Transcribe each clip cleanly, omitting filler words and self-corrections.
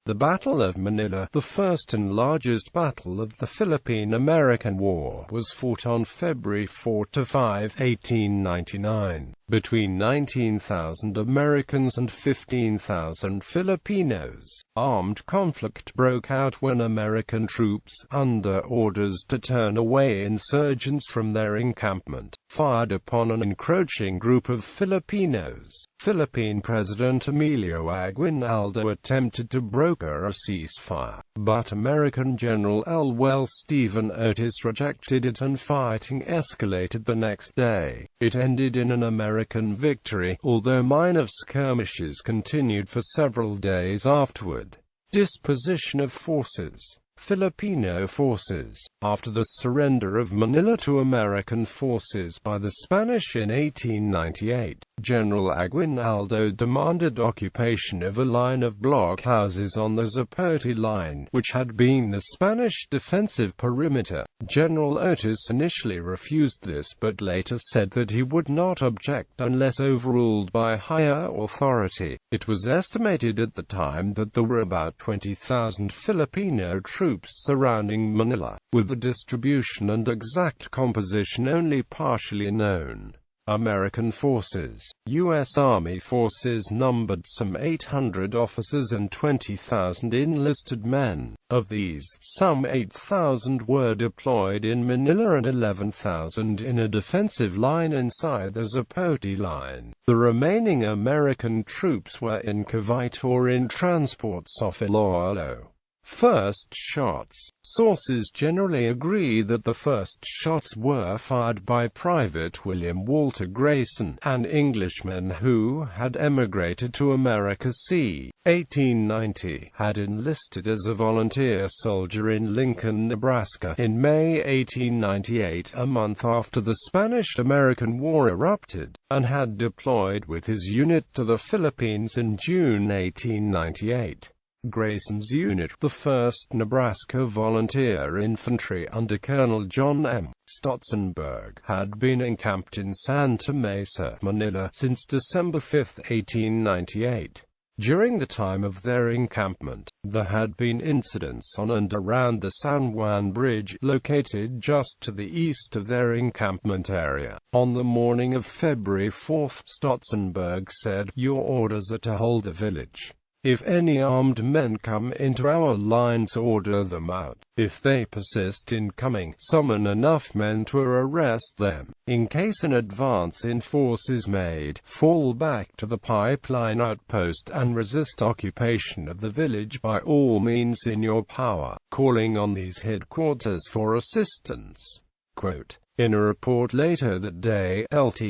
The Battle of Manila, the first and largest battle of the Philippine-American War, was fought on February 4–5, 1899, between 19,000 Americans and 15,000 Filipinos. Armed conflict broke out when American troops, under orders to turn away insurgents from their encampment, fired upon an encroaching group of Filipinos. Philippine President Emilio Aguinaldo attempted to broker a ceasefire, but American General Elwell Otis rejected it and fighting escalated the next day. It ended in an American victory, although minor skirmishes continued for several days afterward. Disposition of forces. Filipino forces. After the surrender of Manila to American forces by the Spanish in 1898, General Aguinaldo demanded occupation of a line of blockhouses on the Zapote line, which had been the Spanish defensive perimeter. General Otis initially refused this but later said that he would not object unless overruled by higher authority. It was estimated at the time that there were about 20,000 Filipino troops surrounding Manila, with the distribution and exact composition only partially known. American forces. U.S. Army forces numbered some 800 officers and 20,000 enlisted men. Of these, some 8,000 were deployed in Manila and 11,000 in a defensive line inside the Zapote line. The remaining American troops were in Cavite or in transports off Iloilo. First shots. Sources generally agree that the first shots were fired by Private William Walter Grayson, an Englishman who had emigrated to America c. 1890, had enlisted as a volunteer soldier in Lincoln, Nebraska, in May 1898, a month after the Spanish-American War erupted, and had deployed with his unit to the Philippines in June 1898. Grayson's unit, the 1st Nebraska Volunteer Infantry under Colonel John M. Stotzenberg, had been encamped in Santa Mesa, Manila, since December 5, 1898. During the time of their encampment, there had been incidents on and around the San Juan Bridge, located just to the east of their encampment area. On the morning of February 4, Stotzenberg said, "Your orders are to hold the village. If any armed men come into our lines, order them out. If they persist in coming, summon enough men to arrest them. In case an advance in force is made, fall back to the pipeline outpost and resist occupation of the village by all means in your power," calling on these headquarters for assistance. Quote, in a report later that day, Lt.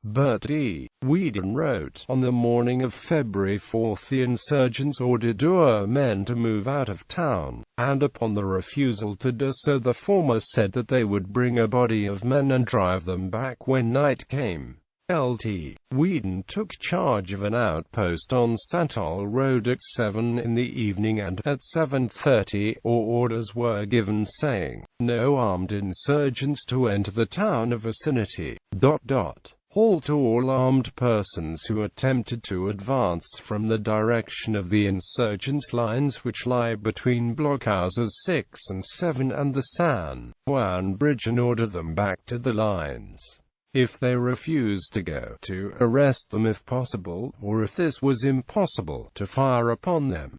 Bert E. Whedon wrote, "On the morning of February 4 the insurgents ordered our men to move out of town, and upon the refusal to do so the former said that they would bring a body of men and drive them back when night came." Lt. Whedon took charge of an outpost on Santol Road at 7 in the evening, and at 7:30 orders were given saying, "No armed insurgents to enter the town or vicinity. Halt all armed persons who attempted to advance from the direction of the insurgents' lines which lie between blockhouses 6 and 7 and the San Juan Bridge, and order them back to the lines. If they refuse to go, to arrest them if possible, or if this was impossible, to fire upon them.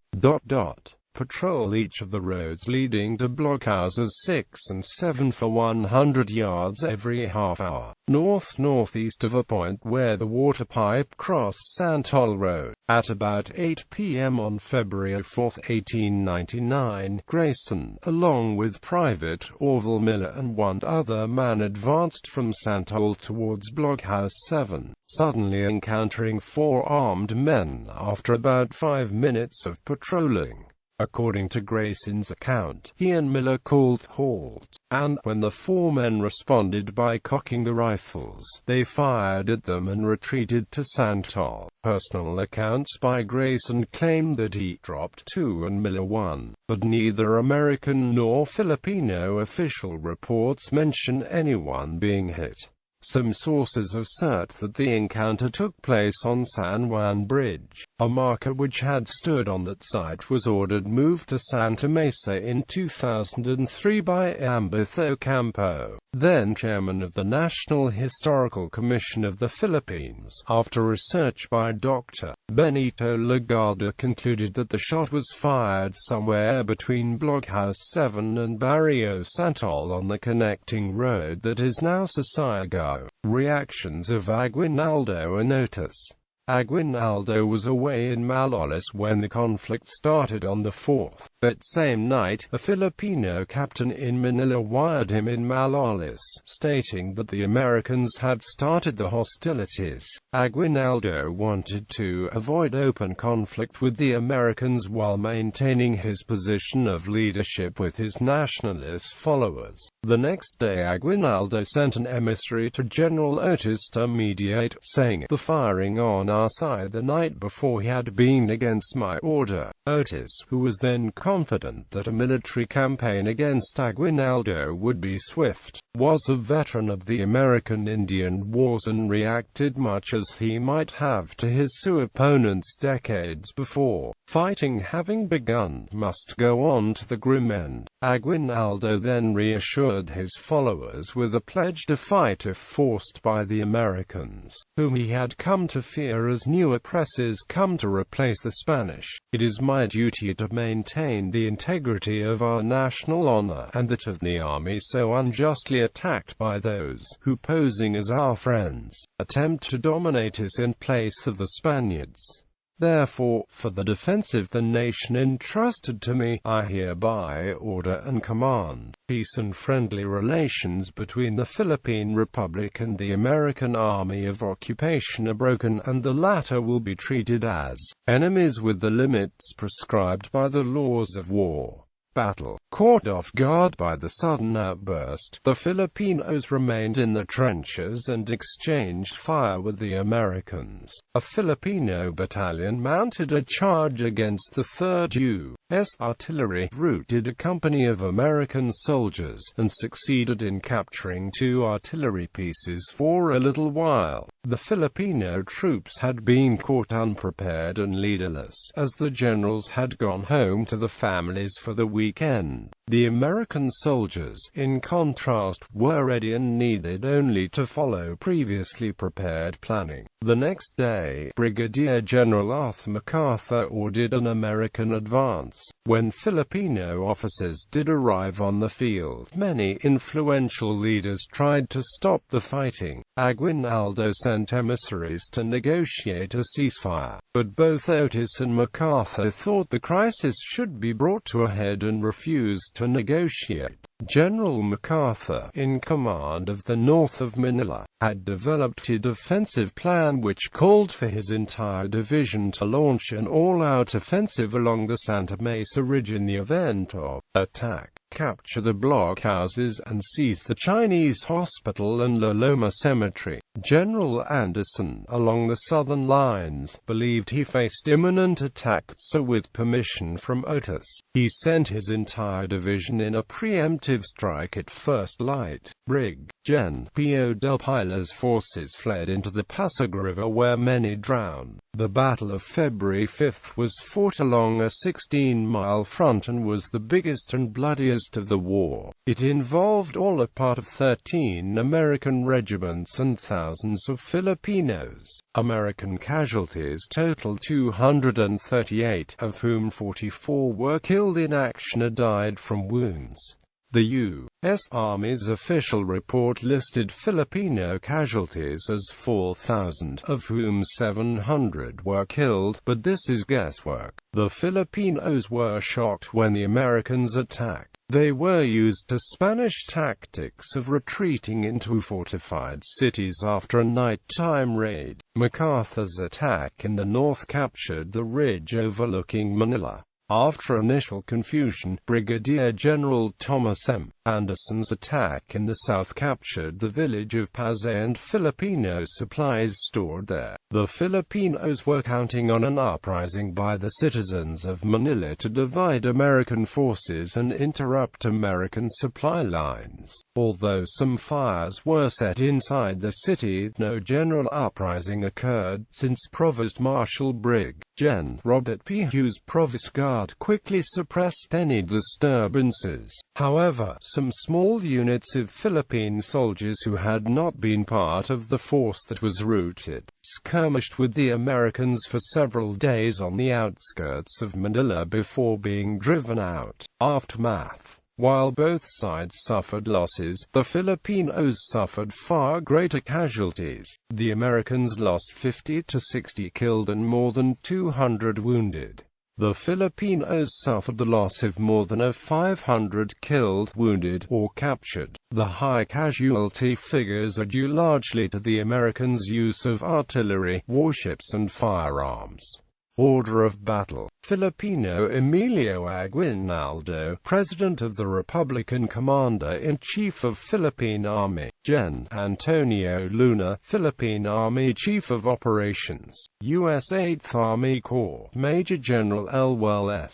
Patrol each of the roads leading to blockhouses 6 and 7 for 100 yards every half hour, north-northeast of a point where the water pipe crossed Santol Road." At about 8 p.m. on February 4, 1899, Grayson, along with Private Orville Miller and one other man, advanced from Santol towards Blockhouse 7, suddenly encountering 4 armed men after about 5 minutes of patrolling. According to Grayson's account, he and Miller called halt, and, when the 4 men responded by cocking the rifles, they fired at them and retreated to Santol. Personal accounts by Grayson claim that he dropped 2 and Miller 1, but neither American nor Filipino official reports mention anyone being hit. Some sources assert that the encounter took place on San Juan Bridge. A marker which had stood on that site was ordered moved to Santa Mesa in 2003 by Amberto Campo, then chairman of the National Historical Commission of the Philippines. After research by Dr. Benito Lagarde concluded that the shot was fired somewhere between Blockhouse 7 and Barrio Santol on the connecting road that is now Sasayago. Reactions of Aguinaldo and Otis. Aguinaldo was away in Malolos when the conflict started on the 4th. That same night, a Filipino captain in Manila wired him in Malolos, stating that the Americans had started the hostilities. Aguinaldo wanted to avoid open conflict with the Americans while maintaining his position of leadership with his nationalist followers. The next day Aguinaldo sent an emissary to General Otis to mediate, saying, "The firing on our side the night before had been against my order." Otis, who was then confident that a military campaign against Aguinaldo would be swift, was a veteran of the American-Indian Wars and reacted much as he might have to his Sioux opponents decades before. Fighting having begun, must go on to the grim end. Aguinaldo then reassured his followers with a pledge to fight if forced by the Americans, whom he had come to fear as new oppressors come to replace the Spanish. "It is my duty to maintain the integrity of our national honor, and that of the army so unjustly attacked by those who, posing as our friends, attempt to dominate us in place of the Spaniards. Therefore, for the defense of the nation entrusted to me, I hereby order and command, peace and friendly relations between the Philippine Republic and the American Army of Occupation are broken, and the latter will be treated as enemies with the limits prescribed by the laws of war." Battle. Caught off guard by the sudden outburst, the Filipinos remained in the trenches and exchanged fire with the Americans. A Filipino battalion mounted a charge against the 3rd U.S. Artillery, routed a company of American soldiers, and succeeded in capturing 2 artillery pieces for a little while. The Filipino troops had been caught unprepared and leaderless, as the generals had gone home to the families for the weekend. The American soldiers, in contrast, were ready and needed only to follow previously prepared planning. The next day, Brigadier General Arthur MacArthur ordered an American advance. When Filipino officers did arrive on the field, many influential leaders tried to stop the fighting. Aguinaldo sent emissaries to negotiate a ceasefire, but both Otis and MacArthur thought the crisis should be brought to a head and refused to negotiate. General MacArthur, in command of the north of Manila, had developed a defensive plan which called for his entire division to launch an all-out offensive along the Santa Mesa Ridge in the event of attack, capture the blockhouses, and seize the Chinese hospital and La Loma Cemetery. General Anderson, along the southern lines, believed he faced imminent attack, so with permission from Otis, he sent his entire division in a preemptive strike at first light. Brig. Gen. P.O. Del Pilar's forces fled into the Pasig River where many drowned. The Battle of February 5 was fought along a 16-mile front and was the biggest and bloodiest of the war. It involved all or part of 13 American regiments and thousands of Filipinos. American casualties totaled 238, of whom 44 were killed in action or died from wounds. The U.S. Army's official report listed Filipino casualties as 4,000, of whom 700 were killed, but this is guesswork. The Filipinos were shocked when the Americans attacked. They were used to Spanish tactics of retreating into fortified cities after a nighttime raid. MacArthur's attack in the north captured the ridge overlooking Manila. After initial confusion, Brigadier General Thomas M. Anderson's attack in the south captured the village of Pasay and Filipino supplies stored there. The Filipinos were counting on an uprising by the citizens of Manila to divide American forces and interrupt American supply lines. Although some fires were set inside the city, no general uprising occurred, since Provost Marshal Brig. Gen. Robert P. Hughes' Provost Guard quickly suppressed any disturbances. However, some small units of Philippine soldiers who had not been part of the force that was routed, skirmished with the Americans for several days on the outskirts of Manila before being driven out. Aftermath. While both sides suffered losses, the Filipinos suffered far greater casualties. The Americans lost 50 to 60 killed and more than 200 wounded. The Filipinos suffered the loss of more than 500 killed, wounded, or captured. The high casualty figures are due largely to the Americans' use of artillery, warships and firearms. Order of battle. Filipino Emilio Aguinaldo, President of the Republican Commander-in-Chief of Philippine Army. Gen. Antonio Luna, Philippine Army Chief of Operations. U.S. 8th Army Corps. Major General Elwell S.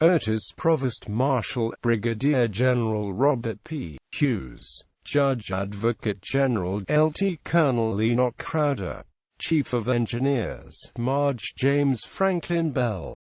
Otis, Provost Marshal. Brigadier General Robert P. Hughes. Judge Advocate General Lt. Colonel Enoch Crowder. Chief of Engineers, Marge James Franklin Bell.